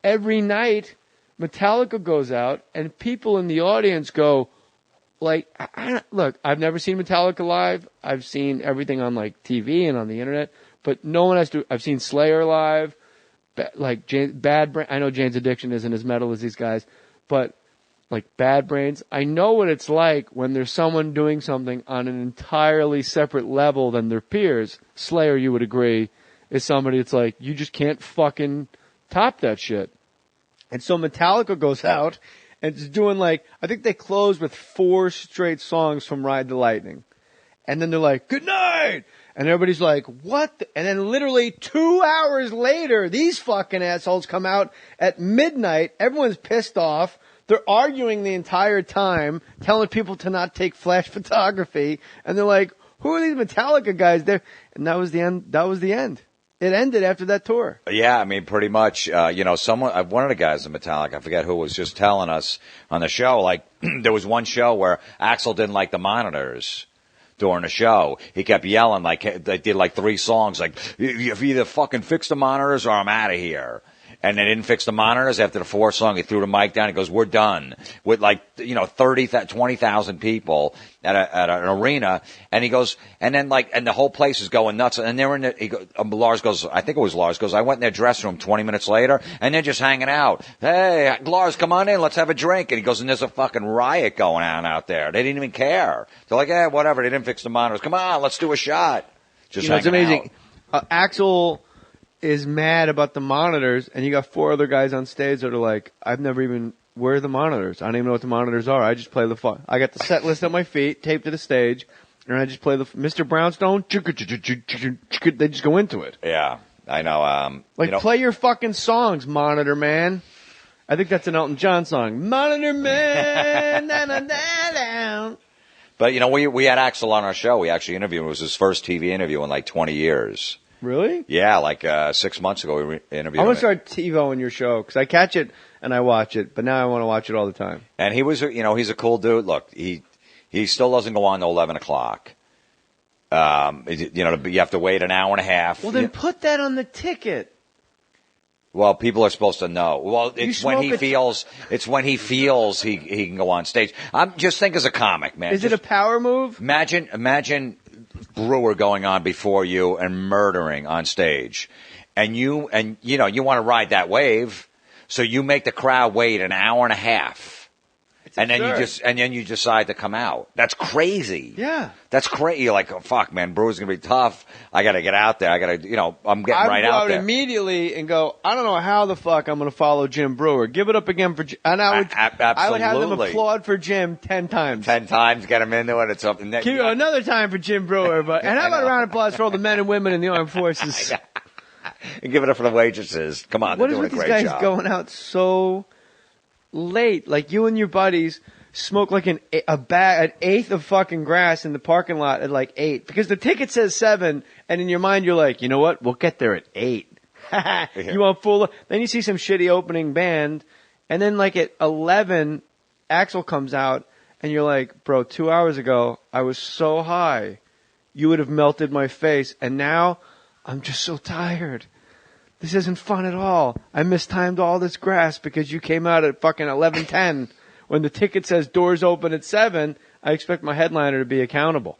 every night Metallica goes out and people in the audience go, like, look, I've never seen Metallica live. I've seen everything on like TV and on the internet, but no one has to. I've seen Slayer live, like Bad Brains. I know Jane's Addiction isn't as metal as these guys, but like Bad Brains, I know what it's like when there's someone doing something on an entirely separate level than their peers. Slayer, you would agree, is somebody that's like, you just can't fucking top that shit. And so Metallica goes out and it's doing like, I think they close with 4 straight songs from Ride the Lightning. And then they're like, good night! And everybody's like, what? And then literally 2 hours later, these fucking assholes come out at midnight. Everyone's pissed off. They're arguing the entire time, telling people to not take flash photography. And they're like, who are these Metallica guys there? And that was the end. That was the end. It ended after that tour. Yeah, I mean, pretty much, one of the guys in Metallica, I forget who, was just telling us on the show, like, there was one show where Axl didn't like the monitors during the show. He kept yelling, like, they did like 3 songs, like, you either fucking fix the monitors or I'm out of here. And they didn't fix the monitors. After the 4th song, he threw the mic down. He goes, we're done. With like, 20,000 people at an arena. And he goes, and then like, and the whole place is going nuts. And they're in the, Lars goes, I think it was Lars goes, I went in their dressing room 20 minutes later and they're just hanging out. Hey, Lars, come on in. Let's have a drink. And he goes, and there's a fucking riot going on out there. They didn't even care. They're like, whatever. They didn't fix the monitors. Come on, let's do a shot. Just hanging it's amazing. Axl is mad about the monitors, and you got 4 other guys on stage that are like, where are the monitors? I don't even know what the monitors are. I just play I got the set list at my feet, taped to the stage, and I just play the Mr. Brownstone. They just go into it. Yeah, I know. Play your fucking songs, Monitor Man. I think that's an Elton John song. Monitor Man, na na na na. But we had Axl on our show. We actually interviewed him. It was his first TV interview in like 20 years. Really? Yeah, like 6 months ago we interviewed him. I want to start TiVoing your show because I catch it and I watch it, but now I want to watch it all the time. And he was, he's a cool dude. Look, he still doesn't go on till 11 o'clock. You have to wait an hour and a half. Well, then put that on the ticket. Well, people are supposed to know. Well, it's when he feels he can go on stage. Just think as a comic, man. Is it a power move? Imagine Brewer going on before you and murdering on stage. And you want to ride that wave, so you make the crowd wait an hour and a half. And then you decide to come out. That's crazy. Yeah. That's crazy. You're like, oh, fuck, man, Brewer's going to be tough. I got to get out there. I'm getting right out there. I would immediately and go, I don't know how the fuck I'm going to follow Jim Brewer. Give it up again for Jim. And I would have them applaud for Jim 10 times. 10 times, get him into it. It's something. Another time for Jim Brewer. And how about a round of applause for all the men and women in the armed forces? And give it up for the waitresses. Come on, they're doing a great job. What is with these guys going out so late? Like, you and your buddies smoke like an eighth of fucking grass in the parking lot at like 8 because the ticket says 7, and in your mind you're like, you know what? We'll get there at 8. You want full? Then you see some shitty opening band, and then like at 11, Axl comes out, and you're like, bro, 2 hours ago I was so high, you would have melted my face, and now I'm just so tired. This isn't fun at all. I mistimed all this grass because you came out at fucking 11:10. When the ticket says doors open at 7, I expect my headliner to be accountable.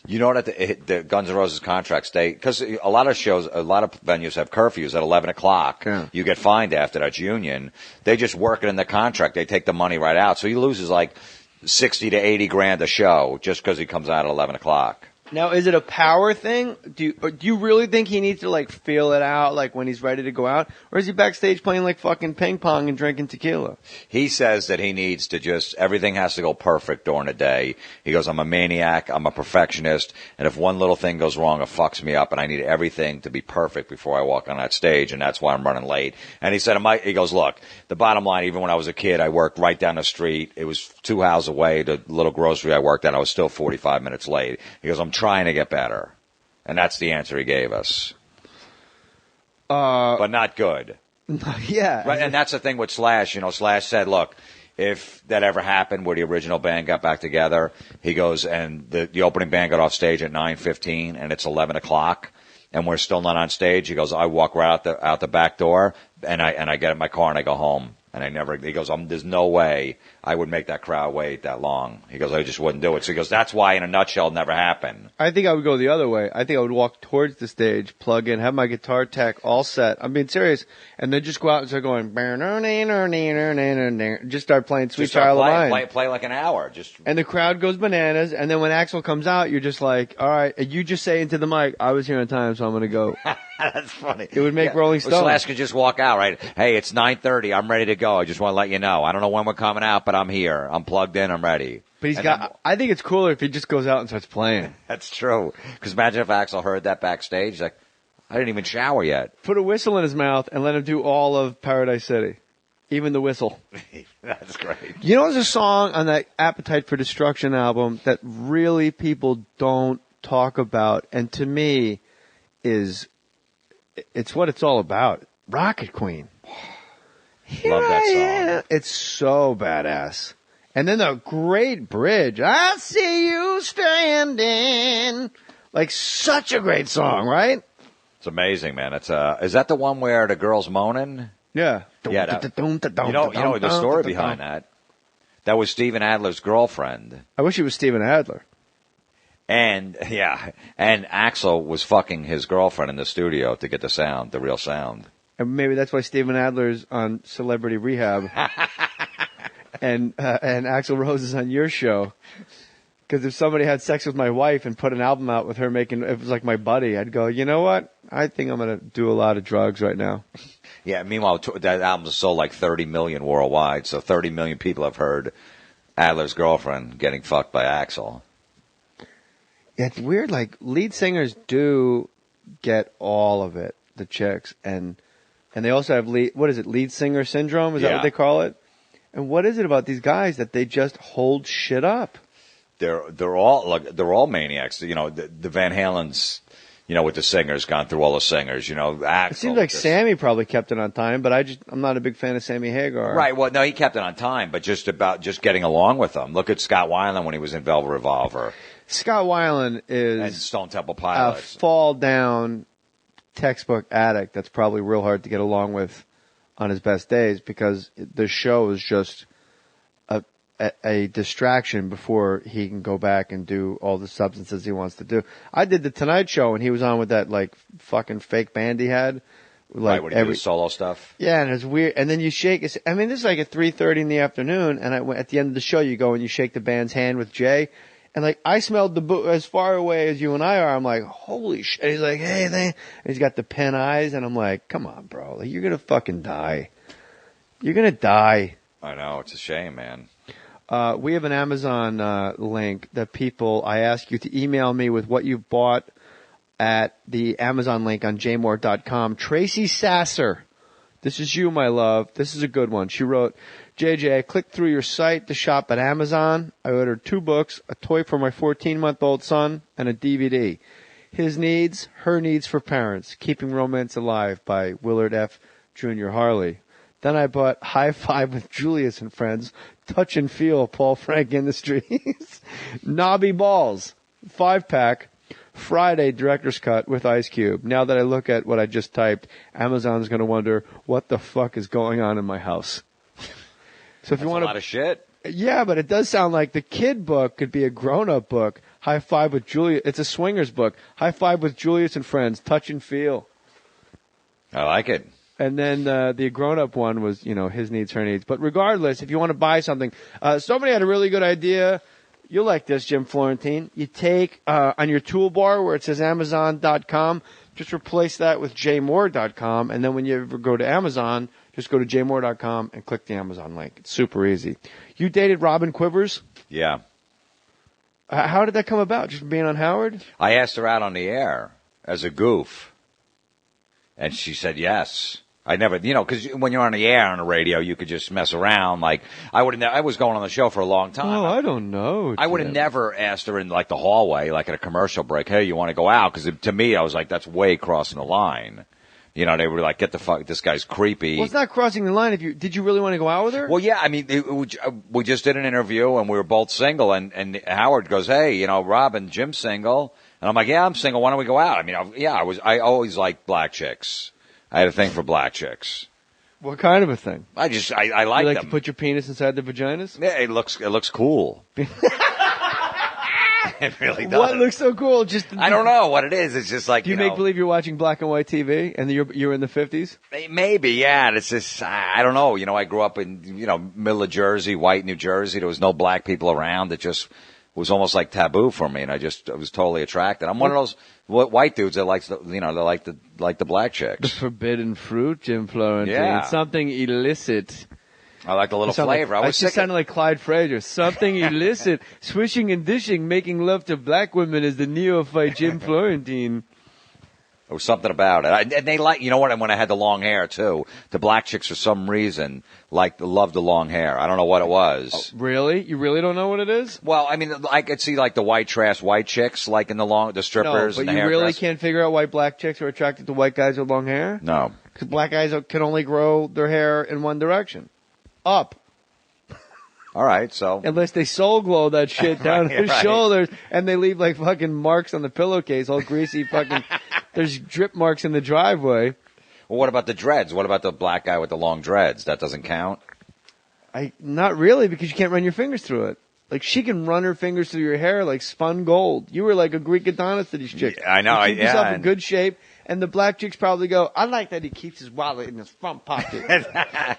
You know that the Guns N' Roses contracts, because a lot of venues have curfews at 11 o'clock. Yeah. You get fined after. That's union. They just work it in the contract. They take the money right out. So he loses like 60 to 80 grand a show just because he comes out at 11 o'clock. Now, is it a power thing? Do you really think he needs to like feel it out, like when he's ready to go out, or is he backstage playing like fucking ping pong and drinking tequila? He says that he needs to everything has to go perfect during the day. He goes, I'm a maniac, I'm a perfectionist, and if one little thing goes wrong, it fucks me up, and I need everything to be perfect before I walk on that stage, and that's why I'm running late. And he said, he goes, look, the bottom line, even when I was a kid, I worked right down the street. It was 2 houses away, the little grocery I worked at. I was still 45 minutes late. He goes, I'm trying to get better. And that's the answer he gave us. But not good. Yeah. Right, and that's the thing with Slash. Slash said, look, if that ever happened where the original band got back together, he goes, and the opening band got off stage at 9:15 and it's 11 o'clock and we're still not on stage. He goes, I walk right out the back door. and I get in my car and I go home. And he goes, there's no way I would make that crowd wait that long. He goes, I just wouldn't do it. So he goes, that's why in a nutshell it'll never happen. I think I would go the other way. I think I would walk towards the stage, plug in, have my guitar tech all set. I'm being serious. And then just go out and start going, just start playing Sweet Child of Mine. Play like an hour. And the crowd goes bananas. And then when Axl comes out, you're just like, all right. And you just say into the mic, I was here on time, so I'm going to go. That's funny. It would make Rolling Stone. So Slash could just walk out, right? Hey, it's 9:30. I'm ready to go. I just want to let you know. I don't know when we're coming out, but I'm here. I'm plugged in. I'm ready. But I think it's cooler if he just goes out and starts playing. That's true. Because imagine if Axl heard that backstage. Like, I didn't even shower yet. Put a whistle in his mouth and let him do all of Paradise City. Even the whistle. That's great. You know, there's a song on that Appetite for Destruction album that really people don't talk about. And to me it's what it's all about. Rocket Queen. Love that song. It's so badass. And then the great bridge. I see you standing. Like such a great song, right? It's amazing, man. It's is that the one where the girl's moaning? Yeah. Yeah. You know the story behind that. That was Steven Adler's girlfriend. I wish it was Steven Adler. And Axl was fucking his girlfriend in the studio to get the real sound. And maybe that's why Steven Adler's on Celebrity Rehab. and Axl Rose is on your show. Because if somebody had sex with my wife and put an album out with her making, it was like my buddy, I'd go, you know what? I think I'm going to do a lot of drugs right now. Yeah, meanwhile, that album sold like 30 million worldwide, so 30 million people have heard Adler's girlfriend getting fucked by Axl. Yeah, it's weird, like, lead singers do get all of it, the chicks, and they also have lead singer syndrome? Is that what they call it? And what is it about these guys that they just hold shit up? They're all maniacs. You know, the Van Halen's, you know, with the singers, gone through all the singers. You know, Axl, it seems like Sammy probably kept it on time, but I'm not a big fan of Sammy Hagar. Right. Well, no, he kept it on time, but just getting along with them. Look at Scott Weiland when he was in Velvet Revolver. Scott Weiland is and Stone Temple Pilots. A fall down textbook addict that's probably real hard to get along with on his best days because the show is just a distraction before he can go back and do all the substances he wants to do. I did the Tonight Show and he was on with that like fucking fake band he had. Like right, when he did solo stuff. Yeah, and it's weird. And then you shake. I mean, this is like at 3:30 in the afternoon, and at the end of the show, you go and you shake the band's hand with Jay. And like, I smelled as far away as you and I are. I'm like, holy shit. And he's like, hey, and he's got the pin eyes. And I'm like, come on, bro. Like, you're going to fucking die. You're going to die. I know. It's a shame, man. We have an Amazon link that I ask you to email me with what you've bought at the Amazon link on jmohr.com. Tracy Sasser. This is you, my love. This is a good one. She wrote, JJ, I clicked through your site to shop at Amazon. I ordered 2 books, a toy for my 14-month-old son, and a DVD. His Needs, Her Needs for Parents, Keeping Romance Alive by Willard F. Jr. Harley. Then I bought High Five with Julius and Friends, Touch and Feel, Paul Frank Industries, Knobby Balls, 5-pack, Friday Director's Cut with Ice Cube. Now that I look at what I just typed, Amazon's going to wonder what the fuck is going on in my house. So if you want a lot of shit. Yeah, but it does sound like the kid book could be a grown-up book. High Five with Julius. It's a swingers book. High Five with Julius and Friends, Touch and Feel. I like it. And then the grown-up one was, His Needs, Her Needs. But regardless, if you want to buy something, somebody had a really good idea. You'll like this, Jim Florentine. You take on your toolbar where it says Amazon.com, just replace that with jmohr.com, and then when you ever go to Amazon, just go to jmohr.com and click the Amazon link. It's super easy. You dated Robin Quivers? Yeah. How did that come about? Just being on Howard? I asked her out on the air as a goof, and she said yes. I never, because when you're on the air on the radio, you could just mess around. Like I was going on the show for a long time. Oh, I don't know. I would have never asked her in like the hallway, like at a commercial break. Hey, you want to go out? Because to me, I was like, that's way crossing the line. They were like, get the fuck, this guy's creepy. Well, it's not crossing the line. Did you really want to go out with her? Well, yeah. I mean, we just did an interview and we were both single. And Howard goes, hey, Robin, Jim's single. And I'm like, yeah, I'm single. Why don't we go out? I mean, I always liked black chicks. I had a thing for black chicks. What kind of a thing? I You like like them. to put your penis inside the vaginas? Yeah, it looks cool. It really does. What looks so cool? Just I don't know what it is. It's just like, Do you make believe you're watching black and white TV and you're in the 50s? Maybe, yeah. And it's just, I don't know. I grew up in, middle of Jersey, white New Jersey. There was no black people around. It just was almost like taboo for me. And I was totally attracted. I'm one of those white dudes that likes, they like the black chicks. The forbidden fruit, Jim Florentine. Yeah. Something illicit. I like the little flavor. I just sounded like Clyde Frazier. Something illicit. Swishing and dishing, making love to black women is the neophyte Jim Florentine. There was something about it. And they like, what, when I had the long hair, too, the black chicks, for some reason, loved the long hair. I don't know what it was. Oh, really? You really don't know what it is? Well, I mean, I could see, like, the white trash white chicks, like in the strippers no, and the but you hairdressers. really can't figure out why black chicks are attracted to white guys with long hair? No. Because black guys can only grow their hair in one direction. Up. All right, so. Unless they soul glow that shit down their shoulders and they leave like fucking marks on the pillowcase, all greasy fucking, there's drip marks in the driveway. Well, what about the dreads? What about the black guy with the long dreads? That doesn't count? Not really, because you can't run your fingers through it. Like, she can run her fingers through your hair like spun gold. You were like a Greek Adonis to these chicks. Yeah, I know. You keep yourself in good shape, and the black chicks probably go, I like that he keeps his wallet in his front pocket.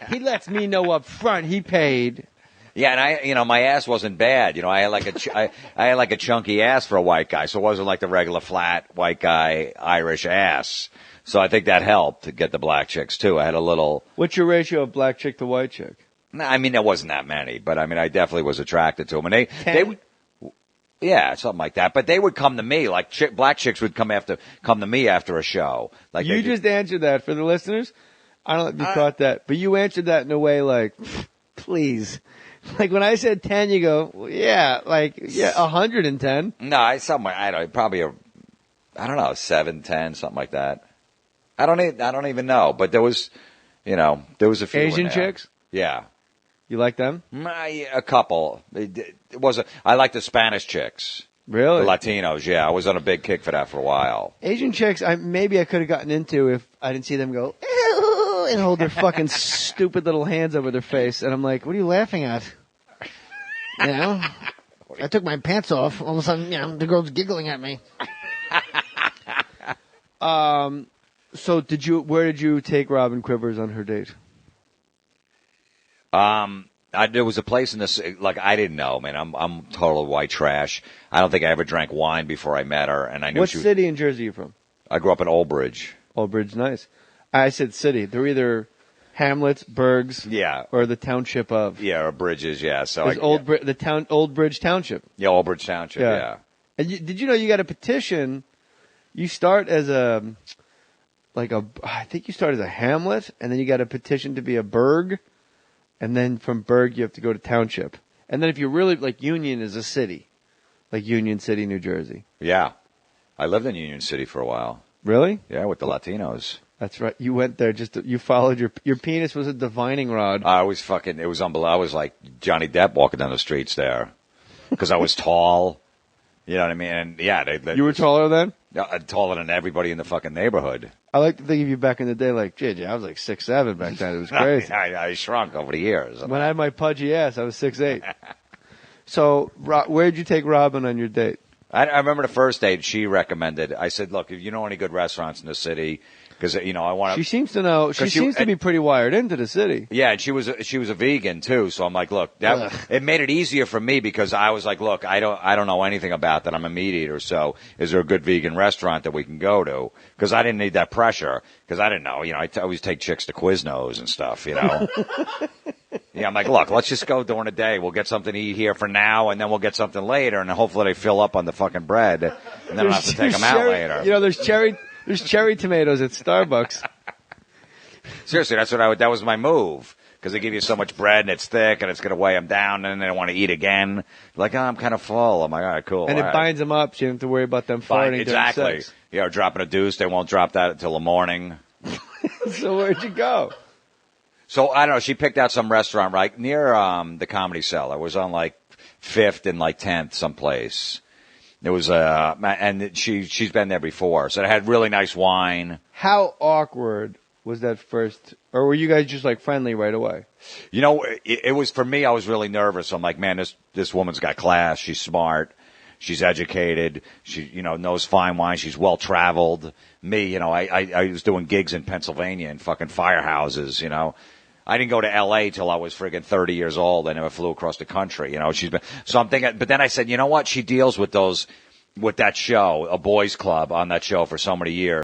He lets me know up front he paid. Yeah, and my ass wasn't bad. I had I had like a chunky ass for a white guy, so it wasn't like the regular flat white guy Irish ass. So I think that helped to get the black chicks too. I had a little. What's your ratio of black chick to white chick? No, I mean, there wasn't that many, but I mean, I definitely was attracted to them, and they would. 10? Yeah, something like that. But they would come to me, like black chicks would come to me after a show. Like you just answered that for the listeners. I don't know if you caught that, but you answered that in a way like, please. Like when I said 10, you go, well, yeah, 110. No, I don't know, 7, 10, something like that. I don't even know, but there was a few Asian in there. chicks? Yeah. You like them? A couple. I like the Spanish chicks. Really? The Latinos, yeah. I was on a big kick for that for a while. Asian chicks, maybe I could have gotten into if I didn't see them go, ew, and hold their fucking stupid little hands over their face. And I'm like, what are you laughing at? I took my pants off. All of a sudden, the girl's giggling at me. So where did you take Robin Quivers on her date? There was a place in this, like, I didn't know, man. I'm total white trash. I don't think I ever drank wine before I met her, and I knew What city in Jersey are you from? I grew up in Old Bridge. Old Bridge, nice. I said city. They're either hamlets, burgs, Yeah. or the township of. Yeah, or Bridges, yeah. So Old Bridge Township. Yeah, Old Bridge Township, yeah. And did you know you got a petition? You start as I think you start as a hamlet, and then you got a petition to be a burg. And then from burg, you have to go to township. And then if you're really, like, Union is a city. Like Union City, New Jersey. Yeah. I lived in Union City for a while. Really? Yeah, with the Latinos. That's right. You went there you followed your penis was a divining rod. I was it was unbelievable. I was like Johnny Depp walking down the streets there. Because I was tall. You know what I mean? And yeah. You were taller then? Taller than everybody in the fucking neighborhood. I like to think of you back in the day like, JJ, I was like 6'7" back then. It was crazy. I shrunk over the years. When I had my pudgy ass, I was 6'8". So, where'd you take Robin on your date? I remember the first date she recommended. I said, look, if you know any good restaurants in the city, because, I want to. She seems to know. She seems to be pretty wired into the city. Yeah, and she was a vegan too. So I'm like, look, it made it easier for me because I was like, look, I don't know anything about that. I'm a meat eater. So is there a good vegan restaurant that we can go to? Because I didn't need that pressure. Because I didn't know. I always take chicks to Quiznos and stuff. Yeah, I'm like, look, let's just go during the day. We'll get something to eat here for now, and then we'll get something later, and hopefully they fill up on the fucking bread, and then I'll have to take them out later. There's cherry tomatoes at Starbucks. Seriously, that was my move. Because they give you so much bread and it's thick and it's going to weigh them down and then they don't want to eat again. Like, I'm kind of full. I'm like, all right, cool. And it binds them up so you don't have to worry about them farting exactly. during sex. Dropping a deuce. They won't drop that until the morning. So where'd you go? So, I don't know. She picked out some restaurant right near the Comedy Cellar. It was on like 5th and like 10th someplace. It was, and she's been there before. So it had really nice wine. How awkward was that first, or were you guys just like friendly right away? You know, it was for me. I was really nervous. I'm like, man, this woman's got class. She's smart. She's educated. She, knows fine wine. She's well traveled. Me, I was doing gigs in Pennsylvania in fucking firehouses. I didn't go to L.A. till I was friggin' 30 years old. I never flew across the country. So I'm thinking. But then I said, you know what? She deals with that show, a boys' club, on that show for so many years.